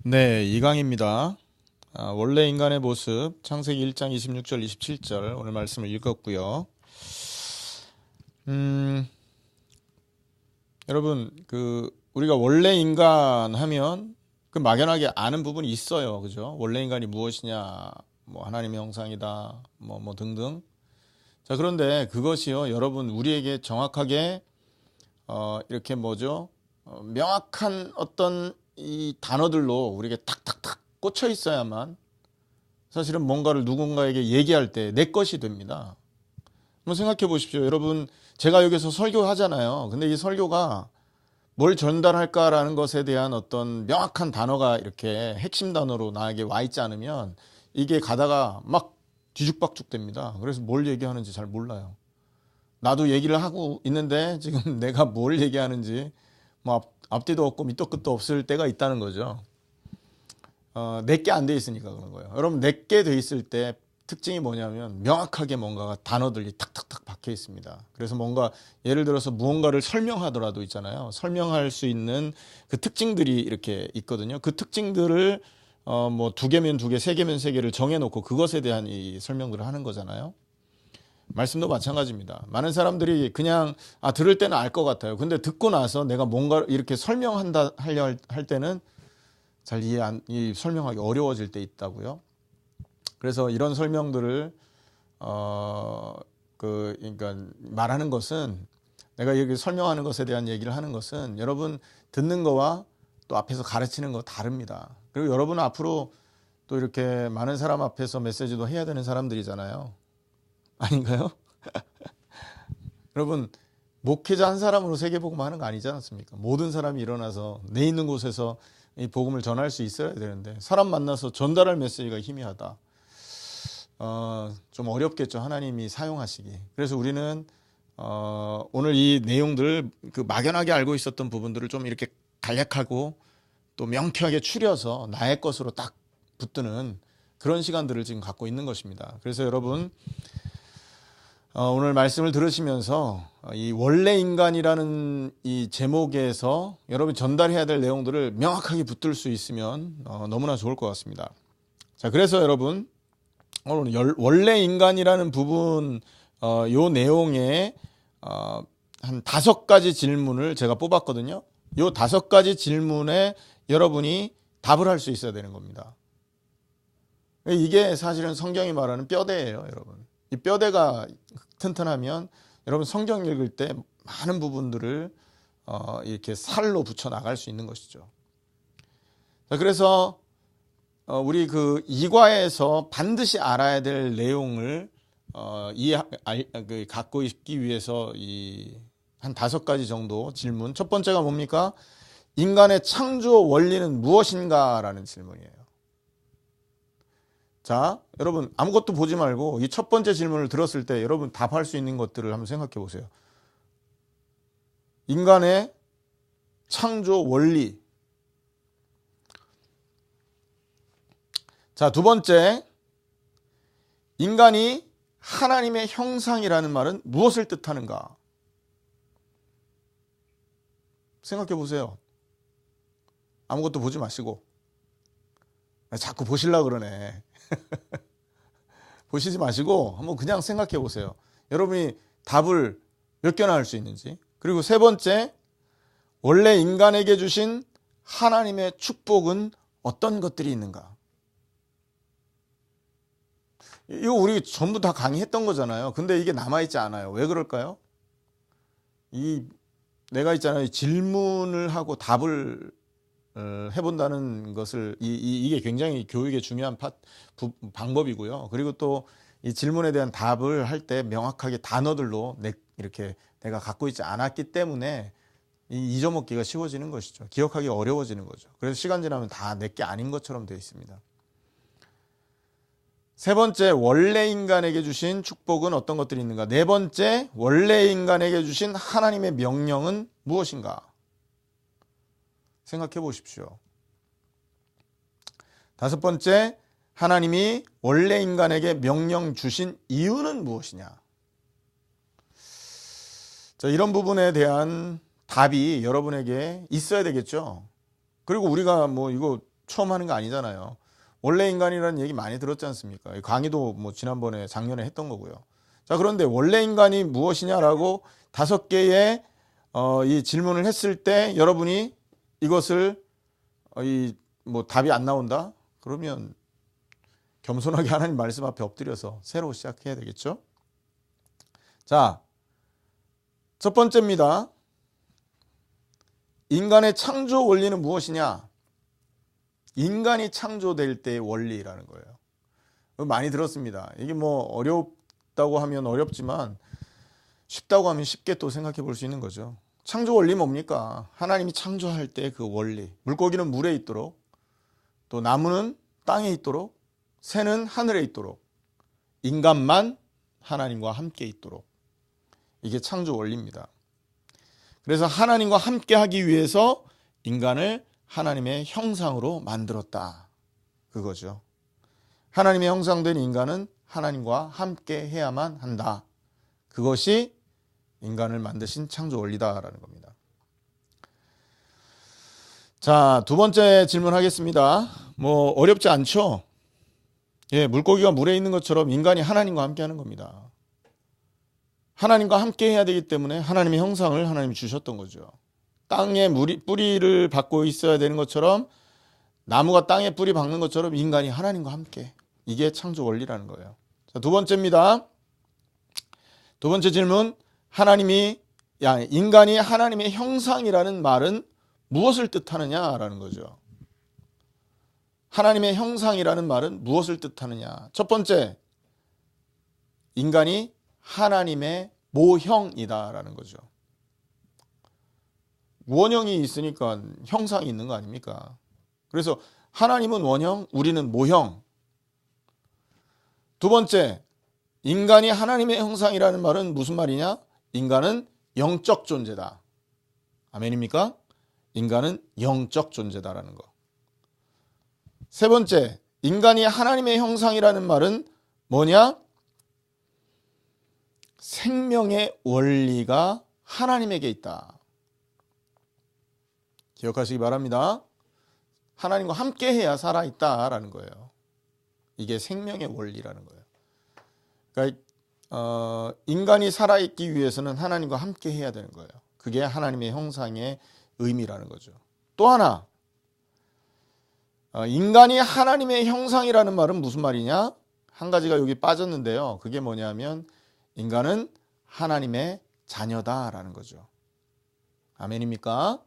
네, 이강입니다. 원래 인간의 모습, 창세기 1장 26절, 27절 오늘 말씀을 읽었고요. 음, 여러분, 우리가 원래 인간 하면 막연하게 아는 부분이 있어요. 그죠? 원래 인간이 무엇이냐, 뭐 하나님의 형상이다, 뭐 등등. 자, 그런데 그것이요, 여러분, 우리에게 정확하게 이렇게 뭐죠? 명확한 어떤 이 단어들로 우리에게 탁탁탁 꽂혀 있어야만 사실은 뭔가를 누군가에게 얘기할 때 내 것이 됩니다. 한번 생각해 보십시오. 여러분, 제가 여기서 설교하잖아요. 근데 이 설교가 뭘 전달할까라는 것에 대한 어떤 명확한 단어가 이렇게 핵심 단어로 나에게 와 있지 않으면 이게 가다가 막 뒤죽박죽 됩니다. 그래서 뭘 얘기하는지 잘 몰라요. 나도 얘기를 하고 있는데 지금 내가 뭘 얘기하는지 뭐 앞뒤도 없고 밑도 끝도 없을 때가 있다는 거죠. 내게 안 돼 있으니까 그런 거예요. 여러분, 내게 돼 있을 때 특징이 뭐냐면 명확하게 뭔가가 단어들이 탁탁탁 박혀 있습니다. 그래서 뭔가 예를 들어서 무언가를 설명하더라도 있잖아요. 설명할 수 있는 그 특징들이 이렇게 있거든요. 그 특징들을 뭐 두 개면 두 개, 세 개면 세 개를 정해놓고 그것에 대한 이 설명들을 하는 거잖아요. 말씀도 마찬가지입니다. 많은 사람들이 그냥 들을 때는 알 것 같아요. 근데 듣고 나서 내가 뭔가 이렇게 설명한다 하려 할 때는 잘 설명하기 어려워질 때 있다고요. 그래서 이런 설명들을 그러니까 말하는 것은, 내가 여기 설명하는 것에 대한 얘기를 하는 것은 여러분 듣는 거와 또 앞에서 가르치는 거 다릅니다. 그리고 여러분은 앞으로 또 이렇게 많은 사람 앞에서 메시지도 해야 되는 사람들이잖아요. 아닌가요? 여러분, 목회자 한 사람으로 세계복음 하는 거 아니지 않습니까? 모든 사람이 일어나서 내 있는 곳에서 이 복음을 전할 수 있어야 되는데 사람 만나서 전달할 메시지가 희미하다. 좀 어렵겠죠. 하나님이 사용하시기. 그래서 우리는 오늘 이 내용들, 막연하게 알고 있었던 부분들을 좀 이렇게 간략하고 또 명쾌하게 추려서 나의 것으로 딱 붙드는 그런 시간들을 지금 갖고 있는 것입니다. 그래서 여러분, 오늘 말씀을 들으시면서 이 원래 인간이라는 이 제목에서 여러분 전달해야 될 내용들을 명확하게 붙들 수 있으면 너무나 좋을 것 같습니다. 자, 그래서 여러분, 오늘 원래 인간이라는 부분 요 내용에 한 5가지 질문을 제가 뽑았거든요. 요 5가지 질문에 여러분이 답을 할 수 있어야 되는 겁니다. 이게 사실은 성경이 말하는 뼈대예요, 여러분. 이 뼈대가 튼튼하면 여러분 성경 읽을 때 많은 부분들을 이렇게 살로 붙여 나갈 수 있는 것이죠. 자, 그래서 우리 이과에서 반드시 알아야 될 내용을 갖고 있기 위해서 한 5가지 정도 질문. 첫 번째가 뭡니까? 인간의 창조 원리는 무엇인가라는 질문이에요. 자, 여러분 아무것도 보지 말고 이 첫 번째 질문을 들었을 때 여러분 답할 수 있는 것들을 한번 생각해 보세요. 인간의 창조 원리. 자, 두 번째, 인간이 하나님의 형상이라는 말은 무엇을 뜻하는가? 생각해 보세요. 아무것도 보지 마시고. 자꾸 보시려고 그러네. 보시지 마시고 한번 그냥 생각해 보세요. 여러분이 답을 몇 개나 할 수 있는지. 그리고 세 번째, 원래 인간에게 주신 하나님의 축복은 어떤 것들이 있는가? 이거 우리 전부 다 강의했던 거잖아요. 근데 이게 남아있지 않아요. 왜 그럴까요? 내가 있잖아요. 질문을 하고 답을 해본다는 것을 이게 굉장히 교육의 중요한 방법이고요. 그리고 또 이 질문에 대한 답을 할 때 명확하게 단어들로 이렇게 내가 갖고 있지 않았기 때문에 잊어먹기가 쉬워지는 것이죠. 기억하기 어려워지는 거죠. 그래서 시간 지나면 다 내게 아닌 것처럼 되어 있습니다. 세 번째, 원래 인간에게 주신 축복은 어떤 것들이 있는가? 네 번째, 원래 인간에게 주신 하나님의 명령은 무엇인가? 생각해 보십시오. 다섯 번째, 하나님이 원래 인간에게 명령 주신 이유는 무엇이냐? 자, 이런 부분에 대한 답이 여러분에게 있어야 되겠죠. 그리고 우리가 뭐 이거 처음 하는 거 아니잖아요. 원래 인간이라는 얘기 많이 들었지 않습니까? 강의도 뭐 지난번에 작년에 했던 거고요. 자, 그런데 원래 인간이 무엇이냐라고 5개의 이 질문을 했을 때 여러분이 이것을 뭐 답이 안 나온다? 그러면 겸손하게 하나님 말씀 앞에 엎드려서 새로 시작해야 되겠죠? 자, 첫 번째입니다. 인간의 창조 원리는 무엇이냐? 인간이 창조될 때의 원리라는 거예요. 많이 들었습니다. 이게 뭐 어렵다고 하면 어렵지만 쉽다고 하면 쉽게 또 생각해 볼 수 있는 거죠. 창조 원리 뭡니까? 하나님이 창조할 때 그 원리. 물고기는 물에 있도록, 또 나무는 땅에 있도록, 새는 하늘에 있도록, 인간만 하나님과 함께 있도록. 이게 창조 원리입니다. 그래서 하나님과 함께 하기 위해서 인간을 하나님의 형상으로 만들었다. 그거죠. 하나님의 형상된 인간은 하나님과 함께 해야만 한다. 그것이 인간을 만드신 창조 원리다라는 겁니다. 자, 두 번째 질문하겠습니다. 뭐 어렵지 않죠? 예, 물고기가 물에 있는 것처럼 인간이 하나님과 함께 하는 겁니다. 하나님과 함께 해야 되기 때문에 하나님의 형상을 하나님이 주셨던 거죠. 땅에 뿌리를 박고 있어야 되는 것처럼, 나무가 땅에 뿌리 박는 것처럼 인간이 하나님과 함께. 이게 창조 원리라는 거예요. 자, 두 번째입니다. 두 번째 질문. 인간이 하나님의 형상이라는 말은 무엇을 뜻하느냐라는 거죠. 하나님의 형상이라는 말은 무엇을 뜻하느냐. 첫 번째, 인간이 하나님의 모형이다라는 거죠. 원형이 있으니까 형상이 있는 거 아닙니까? 그래서 하나님은 원형, 우리는 모형. 두 번째, 인간이 하나님의 형상이라는 말은 무슨 말이냐? 인간은 영적 존재다. 아멘입니까? 인간은 영적 존재다라는 거. 세 번째, 인간이 하나님의 형상이라는 말은 뭐냐? 생명의 원리가 하나님에게 있다. 기억하시기 바랍니다. 하나님과 함께 해야 살아있다라는 거예요. 이게 생명의 원리라는 거예요. 그러니까 인간이 살아있기 위해서는 하나님과 함께 해야 되는 거예요. 그게 하나님의 형상의 의미라는 거죠. 또 하나, 인간이 하나님의 형상이라는 말은 무슨 말이냐? 한 가지가 여기 빠졌는데요. 그게 뭐냐면 인간은 하나님의 자녀다라는 거죠. 아멘입니까?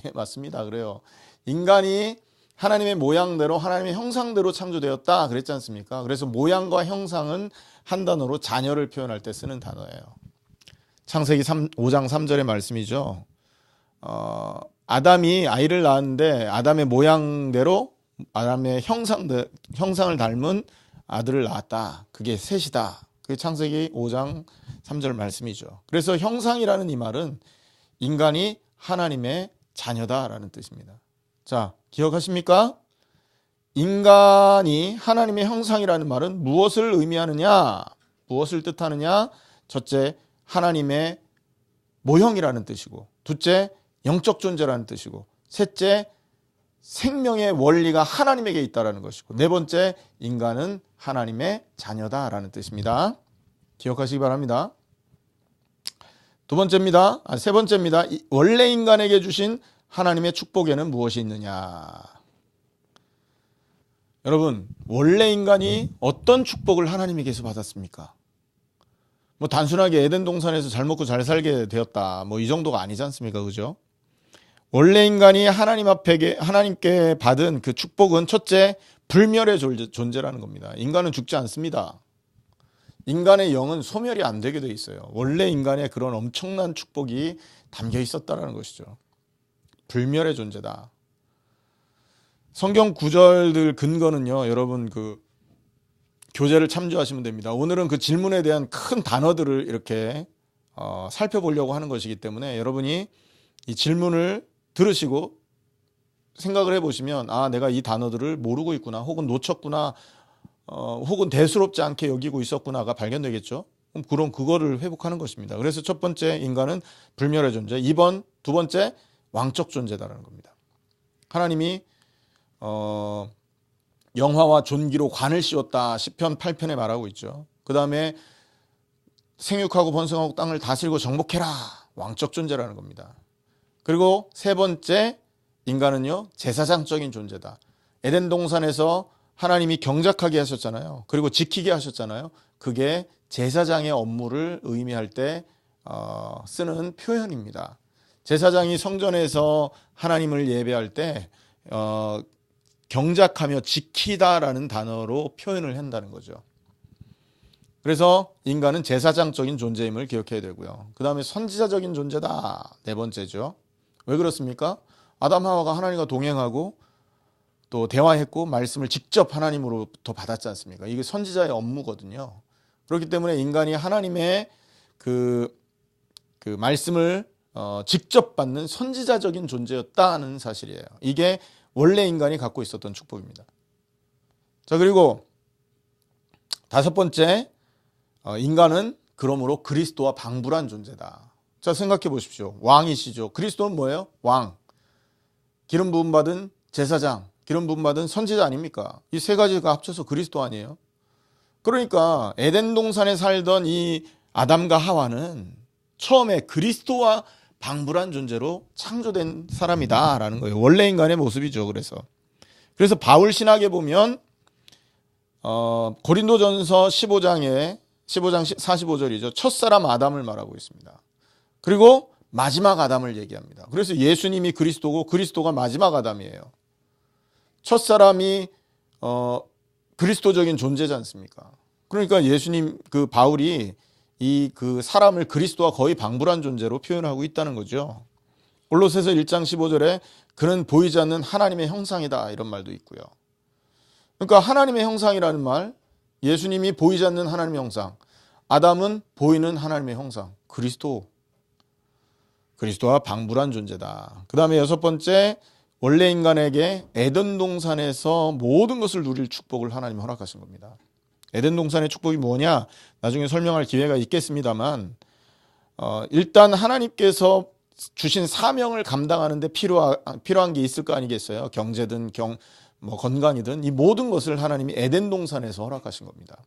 예, 맞습니다. 그래요. 인간이 하나님의 모양대로, 하나님의 형상대로 창조되었다 그랬지 않습니까? 그래서 모양과 형상은 한 단어로 자녀를 표현할 때 쓰는 단어예요. 창세기 5장 3절의 말씀이죠. 아담이 아이를 낳았는데 아담의 모양대로, 아담의 형상을 닮은 아들을 낳았다. 그게 셋이다. 그게 창세기 5장 3절 말씀이죠. 그래서 형상이라는 이 말은 인간이 하나님의 자녀다라는 뜻입니다. 자, 기억하십니까? 인간이 하나님의 형상이라는 말은 무엇을 의미하느냐? 무엇을 뜻하느냐? 첫째, 하나님의 모형이라는 뜻이고, 둘째, 영적 존재라는 뜻이고, 셋째, 생명의 원리가 하나님에게 있다라는 것이고, 네 번째, 인간은 하나님의 자녀다라는 뜻입니다. 기억하시기 바랍니다. 세 번째입니다. 원래 인간에게 주신 하나님의 축복에는 무엇이 있느냐? 여러분, 원래 인간이 어떤 축복을 하나님에게서 받았습니까? 뭐 단순하게 에덴 동산에서 잘 먹고 잘 살게 되었다, 뭐 이 정도가 아니지 않습니까? 그죠? 원래 인간이 하나님께 받은 그 축복은 첫째, 불멸의 존재라는 겁니다. 인간은 죽지 않습니다. 인간의 영은 소멸이 안 되게 돼 있어요. 원래 인간의 그런 엄청난 축복이 담겨 있었다는 것이죠. 불멸의 존재다. 성경 구절들 근거는요, 여러분 그 교재를 참조하시면 됩니다. 오늘은 그 질문에 대한 큰 단어들을 이렇게 살펴보려고 하는 것이기 때문에 여러분이 이 질문을 들으시고 생각을 해보시면, 아, 내가 이 단어들을 모르고 있구나, 혹은 놓쳤구나, 혹은 대수롭지 않게 여기고 있었구나가 발견되겠죠. 그럼 그거를 회복하는 것입니다. 그래서 첫 번째, 인간은 불멸의 존재. 두 번째, 왕적 존재다라는 겁니다. 하나님이 영화와 존귀로 관을 씌웠다. 시편 8편에 말하고 있죠. 그 다음에 생육하고 번성하고 땅을 다스리고 정복해라. 왕적 존재라는 겁니다. 그리고 세 번째, 인간은요, 제사장적인 존재다. 에덴 동산에서 하나님이 경작하게 하셨잖아요. 그리고 지키게 하셨잖아요. 그게 제사장의 업무를 의미할 때 쓰는 표현입니다. 제사장이 성전에서 하나님을 예배할 때 경작하며 지키다라는 단어로 표현을 한다는 거죠. 그래서 인간은 제사장적인 존재임을 기억해야 되고요. 그 다음에 선지자적인 존재다. 네 번째죠. 왜 그렇습니까? 아담 하와가 하나님과 동행하고 또 대화했고 말씀을 직접 하나님으로부터 받았지 않습니까? 이게 선지자의 업무거든요. 그렇기 때문에 인간이 하나님의 그 말씀을 직접 받는 선지자적인 존재였다는 사실이에요. 이게 원래 인간이 갖고 있었던 축복입니다. 자, 그리고 다섯 번째, 인간은 그러므로 그리스도와 방불한 존재다. 자, 생각해 보십시오. 왕이시죠. 그리스도는 뭐예요? 왕. 기름 부음 받은 제사장, 기름 부음 받은 선지자 아닙니까? 이 세 가지가 합쳐서 그리스도 아니에요? 그러니까 에덴 동산에 살던 이 아담과 하와는 처음에 그리스도와 방불한 존재로 창조된 사람이다라는 거예요. 원래 인간의 모습이죠. 그래서 바울 신학에 보면 고린도전서 15장 45절이죠. 첫사람 아담을 말하고 있습니다. 그리고 마지막 아담을 얘기합니다. 그래서 예수님이 그리스도고 그리스도가 마지막 아담이에요. 첫사람이 그리스도적인 존재지 않습니까? 그러니까 예수님 바울이 그 사람을 그리스도와 거의 방불한 존재로 표현하고 있다는 거죠. 골로새서 1장 15절에 그는 보이지 않는 하나님의 형상이다 이런 말도 있고요. 그러니까 하나님의 형상이라는 말, 예수님이 보이지 않는 하나님의 형상, 아담은 보이는 하나님의 형상, 그리스도와 방불한 존재다. 그 다음에 여섯 번째, 원래 인간에게 에덴 동산에서 모든 것을 누릴 축복을 하나님이 허락하신 겁니다. 에덴 동산의 축복이 뭐냐? 나중에 설명할 기회가 있겠습니다만 일단 하나님께서 주신 사명을 감당하는 데 필요한 게 있을 거 아니겠어요? 경제든 건강이든 이 모든 것을 하나님이 에덴 동산에서 허락하신 겁니다.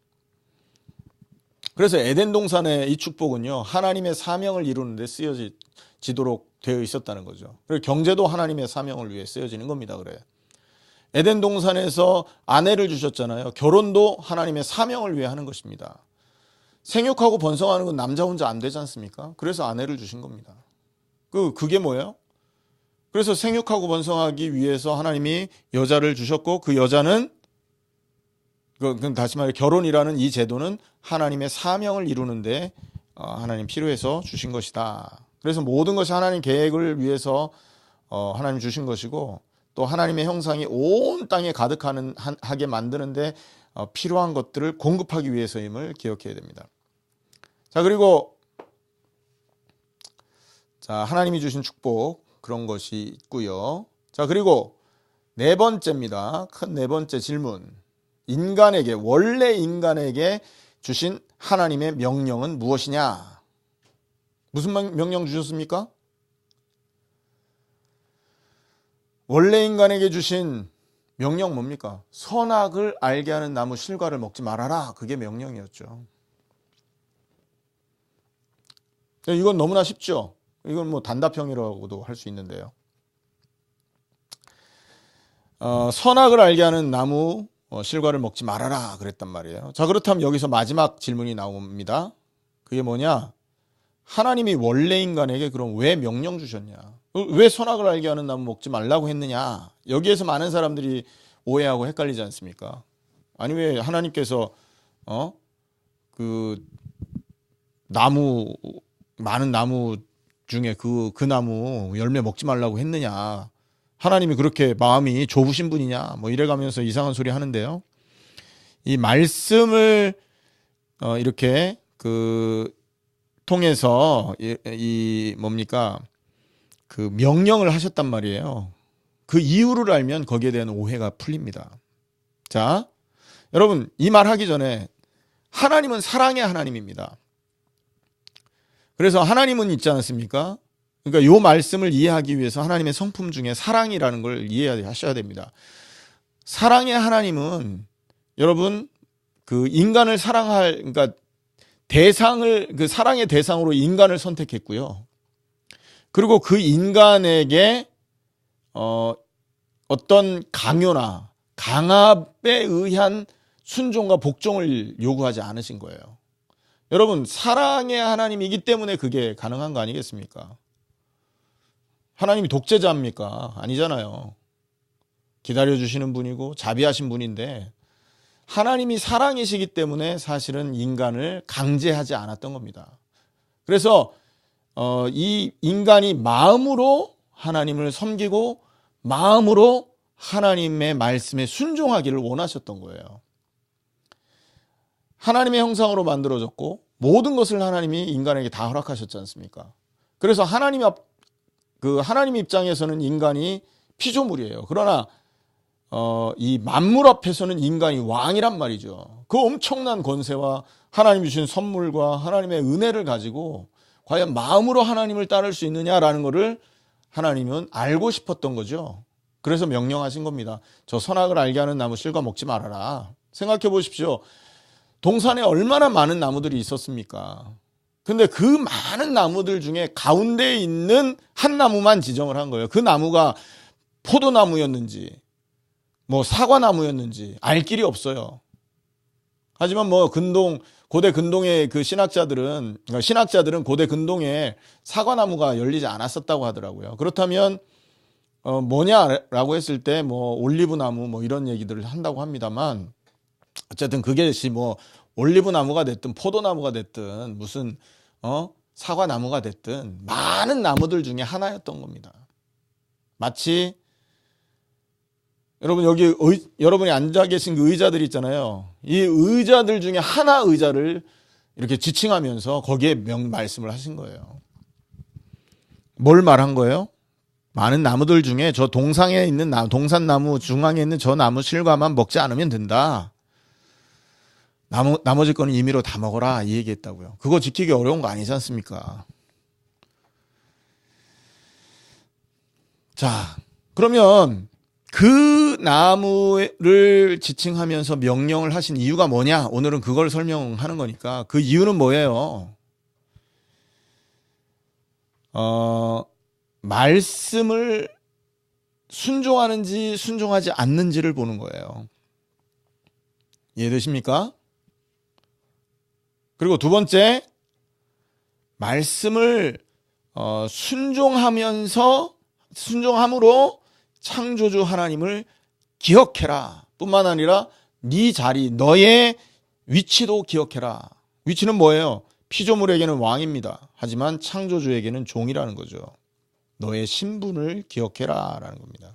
그래서 에덴 동산의 이 축복은요, 하나님의 사명을 이루는 데 쓰여지도록 되어 있었다는 거죠. 그리고 경제도 하나님의 사명을 위해 쓰여지는 겁니다. 그래. 에덴 동산에서 아내를 주셨잖아요. 결혼도 하나님의 사명을 위해 하는 것입니다. 생육하고 번성하는 건 남자 혼자 안 되지 않습니까? 그래서 아내를 주신 겁니다. 그게 뭐예요? 그래서 생육하고 번성하기 위해서 하나님이 여자를 주셨고 그 여자는 다시 말해 결혼이라는 이 제도는 하나님의 사명을 이루는데 하나님 필요해서 주신 것이다. 그래서 모든 것이 하나님 계획을 위해서 하나님 주신 것이고 또 하나님의 형상이 온 땅에 가득하게 만드는데 필요한 것들을 공급하기 위해서임을 기억해야 됩니다. 자, 그리고 하나님이 주신 축복 그런 것이 있고요. 자, 그리고 네 번째입니다. 큰 네 번째 질문. 원래 인간에게 주신 하나님의 명령은 무엇이냐? 무슨 명령 주셨습니까? 원래 인간에게 주신 명령 뭡니까? 선악을 알게 하는 나무 실과를 먹지 말아라. 그게 명령이었죠. 이건 너무나 쉽죠. 이건 단답형이라고도 할 수 있는데요. 선악을 알게 하는 나무 실과를 먹지 말아라 그랬단 말이에요. 자, 그렇다면 여기서 마지막 질문이 나옵니다. 그게 뭐냐? 하나님이 원래 인간에게 그럼 왜 명령 주셨냐? 왜 선악을 알게 하는 나무 먹지 말라고 했느냐? 여기에서 많은 사람들이 오해하고 헷갈리지 않습니까? 아니, 왜 하나님께서 많은 나무 중에 그 나무 열매 먹지 말라고 했느냐? 하나님이 그렇게 마음이 좁으신 분이냐? 이래가면서 이상한 소리 하는데요. 이 말씀을 이렇게 통해서 그 명령을 하셨단 말이에요. 그 이유를 알면 거기에 대한 오해가 풀립니다. 자, 여러분 이 말 하기 전에 하나님은 사랑의 하나님입니다. 그래서 하나님은 있지 않습니까? 그러니까 이 말씀을 이해하기 위해서 하나님의 성품 중에 사랑이라는 걸 이해하셔야 됩니다. 사랑의 하나님은 여러분 그 인간을 사랑할 그러니까 대상을 그 사랑의 대상으로 인간을 선택했고요. 그리고 그 인간에게 어떤 강요나 강압에 의한 순종과 복종을 요구하지 않으신 거예요. 여러분, 사랑의 하나님이기 때문에 그게 가능한 거 아니겠습니까? 하나님이 독재자입니까? 아니잖아요. 기다려주시는 분이고 자비하신 분인데 하나님이 사랑이시기 때문에 사실은 인간을 강제하지 않았던 겁니다. 그래서 이 인간이 마음으로 하나님을 섬기고 마음으로 하나님의 말씀에 순종하기를 원하셨던 거예요. 하나님의 형상으로 만들어졌고 모든 것을 하나님이 인간에게 다 허락하셨지 않습니까? 그래서 하나님 입장에서는 인간이 피조물이에요. 그러나 이 만물 앞에서는 인간이 왕이란 말이죠. 그 엄청난 권세와 하나님이 주신 선물과 하나님의 은혜를 가지고 과연 마음으로 하나님을 따를 수 있느냐라는 것을 하나님은 알고 싶었던 거죠. 그래서 명령하신 겁니다. 저 선악을 알게 하는 나무 실과 먹지 말아라. 생각해 보십시오. 동산에 얼마나 많은 나무들이 있었습니까? 근데 그 많은 나무들 중에 가운데 있는 한 나무만 지정을 한 거예요. 그 나무가 포도나무였는지 뭐 사과나무였는지 알 길이 없어요. 하지만 뭐 고대 근동의 그 신학자들은 고대 근동에 사과나무가 열리지 않았었다고 하더라고요. 그렇다면 뭐냐라고 했을 때 뭐 올리브나무 뭐 이런 얘기들을 한다고 합니다만 어쨌든 그게 뭐 올리브나무가 됐든 포도나무가 됐든 무슨 사과나무가 됐든 많은 나무들 중에 하나였던 겁니다. 마치 여러분 여기 여러분이 앉아 계신 그 의자들 있잖아요. 이 의자들 중에 하나 의자를 이렇게 지칭하면서 거기에 말씀을 하신 거예요. 뭘 말한 거예요? 많은 나무들 중에 저 동상에 있는 동산나무 중앙에 있는 저 나무 실과만 먹지 않으면 된다. 나머지 거는 임의로 다 먹어라 이 얘기했다고요. 그거 지키기 어려운 거 아니지 않습니까? 자, 그러면 그 나무를 지칭하면서 명령을 하신 이유가 뭐냐? 오늘은 그걸 설명하는 거니까 그 이유는 뭐예요? 말씀을 순종하는지 순종하지 않는지를 보는 거예요. 이해되십니까? 그리고 두 번째, 말씀을 순종함으로 창조주 하나님을 기억해라 뿐만 아니라 네 자리, 너의 위치도 기억해라. 위치는 뭐예요? 피조물에게는 왕입니다. 하지만 창조주에게는 종이라는 거죠. 너의 신분을 기억해라 라는 겁니다.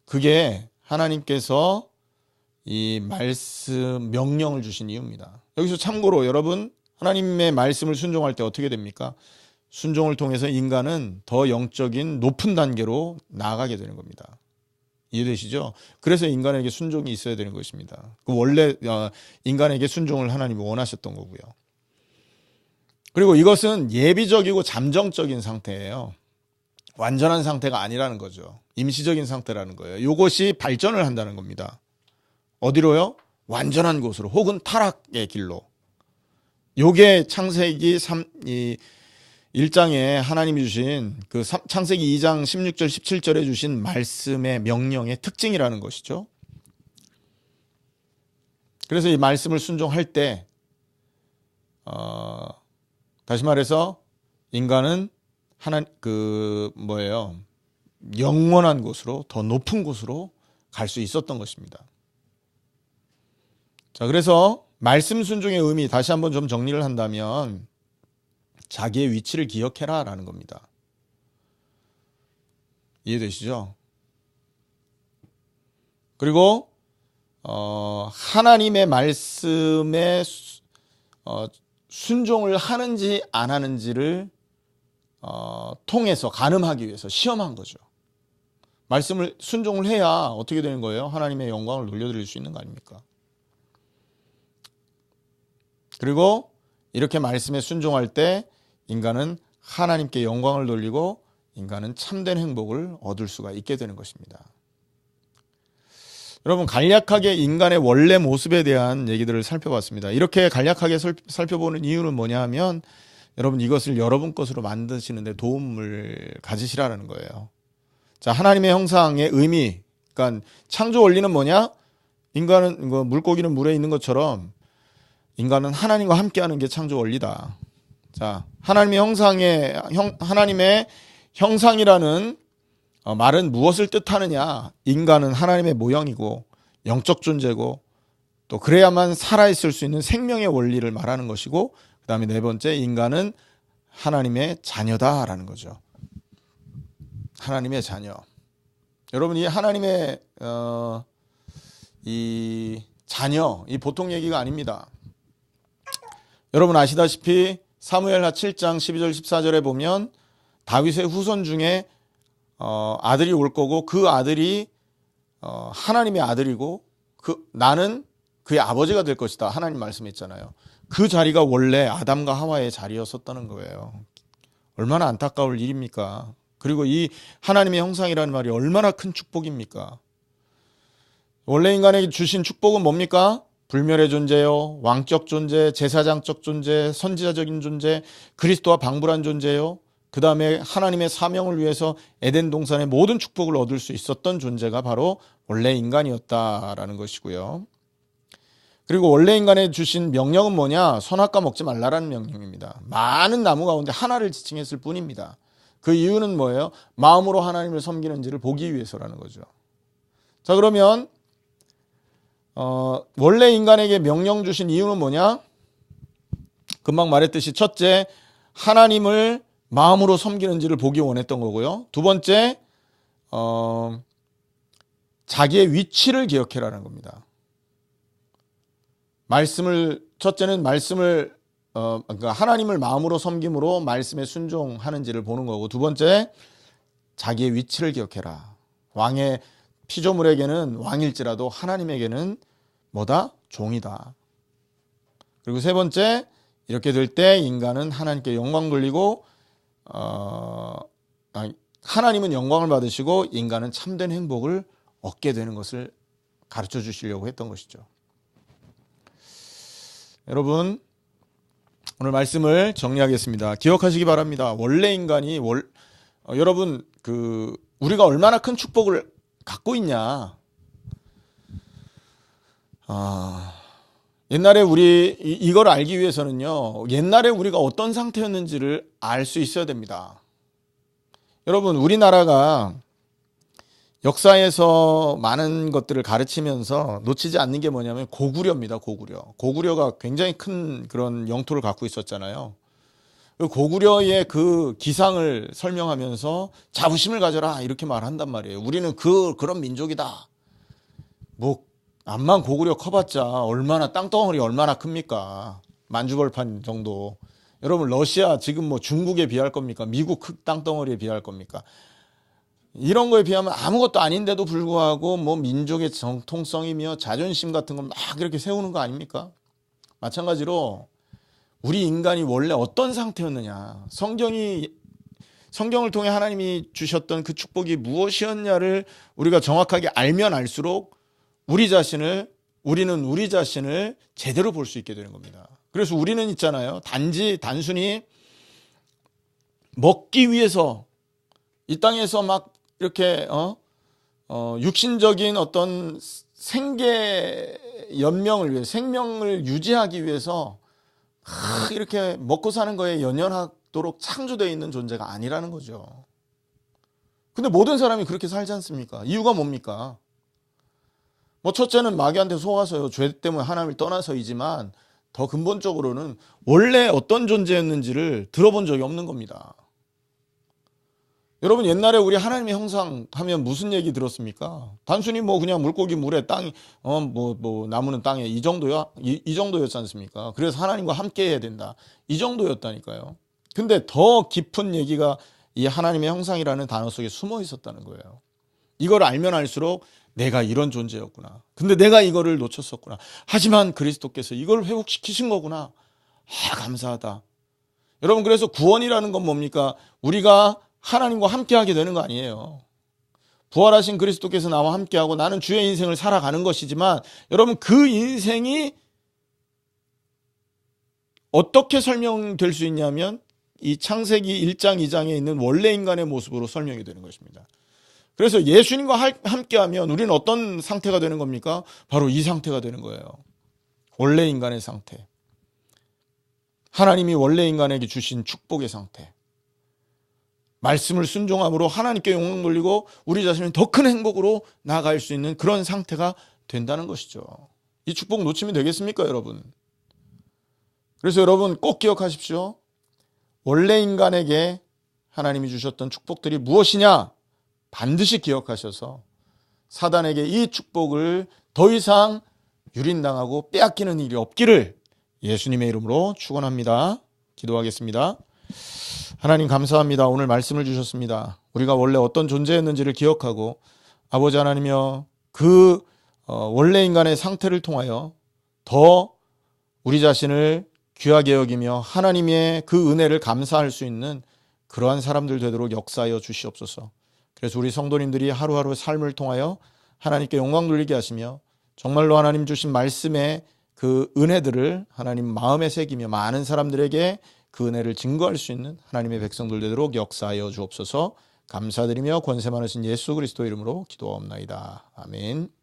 그게 하나님께서 이 말씀 명령을 주신 이유입니다. 여기서 참고로 여러분 하나님의 말씀을 순종할 때 어떻게 됩니까? 순종을 통해서 인간은 더 영적인 높은 단계로 나아가게 되는 겁니다. 이해되시죠? 그래서 인간에게 순종이 있어야 되는 것입니다. 원래 인간에게 순종을 하나님이 원하셨던 거고요. 그리고 이것은 예비적이고 잠정적인 상태예요. 완전한 상태가 아니라는 거죠. 임시적인 상태라는 거예요. 이것이 발전을 한다는 겁니다. 어디로요? 완전한 곳으로 혹은 타락의 길로. 요게 창세기 1장에 하나님이 주신 그 창세기 2장 16절 17절에 주신 말씀의 명령의 특징이라는 것이죠. 그래서 이 말씀을 순종할 때 다시 말해서 인간은 영원한 곳으로 더 높은 곳으로 갈 수 있었던 것입니다. 자, 그래서 말씀 순종의 의미 다시 한번 좀 정리를 한다면 자기의 위치를 기억해라 라는 겁니다. 이해되시죠? 그리고 하나님의 말씀에 순종을 하는지 안 하는지를 통해서 가늠하기 위해서 시험한 거죠. 말씀을 순종을 해야 어떻게 되는 거예요? 하나님의 영광을 돌려드릴 수 있는 거 아닙니까? 그리고 이렇게 말씀에 순종할 때 인간은 하나님께 영광을 돌리고 인간은 참된 행복을 얻을 수가 있게 되는 것입니다. 여러분, 간략하게 인간의 원래 모습에 대한 얘기들을 살펴봤습니다. 이렇게 간략하게 살펴보는 이유는 뭐냐 하면 여러분, 이것을 여러분 것으로 만드시는 데 도움을 가지시라는 거예요. 자, 하나님의 형상의 의미, 그러니까 창조 원리는 뭐냐? 인간은, 물고기는 물에 있는 것처럼 인간은 하나님과 함께하는 게 창조 원리다. 자, 하나님의 형상이라는 말은 무엇을 뜻하느냐? 인간은 하나님의 모형이고 영적 존재고 또 그래야만 살아있을 수 있는 생명의 원리를 말하는 것이고, 그 다음에 네 번째, 인간은 하나님의 자녀다라는 거죠. 하나님의 자녀. 여러분, 이 하나님의 이 자녀, 이 보통 얘기가 아닙니다. 여러분 아시다시피 사무엘하 7장 12절 14절에 보면 다윗의 후손 중에 아들이 올 거고 그 아들이 하나님의 아들이고 나는 그의 아버지가 될 것이다. 하나님 말씀했잖아요. 그 자리가 원래 아담과 하와의 자리였었다는 거예요. 얼마나 안타까울 일입니까? 그리고 이 하나님의 형상이라는 말이 얼마나 큰 축복입니까? 원래 인간에게 주신 축복은 뭡니까? 불멸의 존재요, 왕적 존재, 제사장적 존재, 선지자적인 존재, 그리스도와 방불한 존재요. 그 다음에 하나님의 사명을 위해서 에덴 동산의 모든 축복을 얻을 수 있었던 존재가 바로 원래 인간이었다라는 것이고요. 그리고 원래 인간에 주신 명령은 뭐냐? 선악과 먹지 말라라는 명령입니다. 많은 나무 가운데 하나를 지칭했을 뿐입니다. 그 이유는 뭐예요? 마음으로 하나님을 섬기는지를 보기 위해서라는 거죠. 자, 그러면 원래 인간에게 명령 주신 이유는 뭐냐? 금방 말했듯이 첫째, 하나님을 마음으로 섬기는지를 보기 원했던 거고요. 두 번째, 자기의 위치를 기억해라는 겁니다. 첫째는 말씀을 그러니까 하나님을 마음으로 섬김으로 말씀에 순종하는지를 보는 거고, 두 번째, 자기의 위치를 기억해라. 왕의 피조물에게는 왕일지라도 하나님에게는 뭐다? 종이다. 그리고 세 번째, 이렇게 될 때 인간은 하나님께 영광 돌리고 하나님은 영광을 받으시고 인간은 참된 행복을 얻게 되는 것을 가르쳐 주시려고 했던 것이죠. 여러분, 오늘 말씀을 정리하겠습니다. 기억하시기 바랍니다. 원래 인간이 여러분 우리가 얼마나 큰 축복을 갖고 있냐? 옛날에 이걸 알기 위해서는요, 옛날에 우리가 어떤 상태였는지를 알 수 있어야 됩니다. 여러분, 우리나라가 역사에서 많은 것들을 가르치면서 놓치지 않는 게 뭐냐면 고구려입니다. 고구려가 굉장히 큰 그런 영토를 갖고 있었잖아요. 고구려의 그 기상을 설명하면서 자부심을 가져라 이렇게 말한단 말이에요. 우리는 그런 민족이다. 뭐 암만 고구려 커봤자 얼마나 땅덩어리 얼마나 큽니까? 만주벌판 정도. 여러분, 러시아 지금 뭐 중국에 비할 겁니까? 미국 땅덩어리에 비할 겁니까? 이런 거에 비하면 아무것도 아닌데도 불구하고 뭐 민족의 정통성이며 자존심 같은 걸 막 이렇게 세우는 거 아닙니까? 마찬가지로 우리 인간이 원래 어떤 상태였느냐, 성경을 통해 하나님이 주셨던 그 축복이 무엇이었냐를 우리가 정확하게 알면 알수록 우리는 우리 자신을 제대로 볼 수 있게 되는 겁니다. 그래서 우리는 있잖아요, 단순히 먹기 위해서 이 땅에서 막 이렇게 육신적인 어떤 생명을 유지하기 위해서 이렇게 먹고 사는 거에 연연하도록 창조되어 있는 존재가 아니라는 거죠. 근데 모든 사람이 그렇게 살지 않습니까? 이유가 뭡니까? 뭐 첫째는 마귀한테 속아서요, 죄 때문에 하나님을 떠나서이지만 더 근본적으로는 원래 어떤 존재였는지를 들어본 적이 없는 겁니다. 여러분, 옛날에 우리 하나님의 형상 하면 무슨 얘기 들었습니까? 단순히 뭐 그냥 물고기 물에 땅, 나무는 땅에 이 정도였지 않습니까? 그래서 하나님과 함께 해야 된다. 이 정도였다니까요. 근데 더 깊은 얘기가 이 하나님의 형상이라는 단어 속에 숨어 있었다는 거예요. 이걸 알면 알수록 내가 이런 존재였구나. 근데 내가 이거를 놓쳤었구나. 하지만 그리스도께서 이걸 회복시키신 거구나. 감사하다. 여러분, 그래서 구원이라는 건 뭡니까? 우리가 하나님과 함께 하게 되는 거 아니에요. 부활하신 그리스도께서 나와 함께하고 나는 주의 인생을 살아가는 것이지만 여러분 그 인생이 어떻게 설명될 수 있냐면 이 창세기 1장 2장에 있는 원래 인간의 모습으로 설명이 되는 것입니다. 그래서 예수님과 함께하면 우리는 어떤 상태가 되는 겁니까? 바로 이 상태가 되는 거예요. 원래 인간의 상태. 하나님이 원래 인간에게 주신 축복의 상태. 말씀을 순종함으로 하나님께 영광 돌리고 우리 자신을 더 큰 행복으로 나아갈 수 있는 그런 상태가 된다는 것이죠. 이 축복 놓치면 되겠습니까, 여러분? 그래서 여러분 꼭 기억하십시오. 원래 인간에게 하나님이 주셨던 축복들이 무엇이냐? 반드시 기억하셔서 사단에게 이 축복을 더 이상 유린당하고 빼앗기는 일이 없기를 예수님의 이름으로 축원합니다. 기도하겠습니다. 하나님 감사합니다. 오늘 말씀을 주셨습니다. 우리가 원래 어떤 존재였는지를 기억하고 아버지 하나님이여 그 원래 인간의 상태를 통하여 더 우리 자신을 귀하게 여기며 하나님의 그 은혜를 감사할 수 있는 그러한 사람들 되도록 역사하여 주시옵소서. 그래서 우리 성도님들이 하루하루 삶을 통하여 하나님께 영광 돌리게 하시며 정말로 하나님 주신 말씀의 그 은혜들을 하나님 마음에 새기며 많은 사람들에게 그 은혜를 증거할 수 있는 하나님의 백성들 되도록 역사하여 주옵소서. 감사드리며 권세 많으신 예수 그리스도 이름으로 기도하옵나이다. 아멘.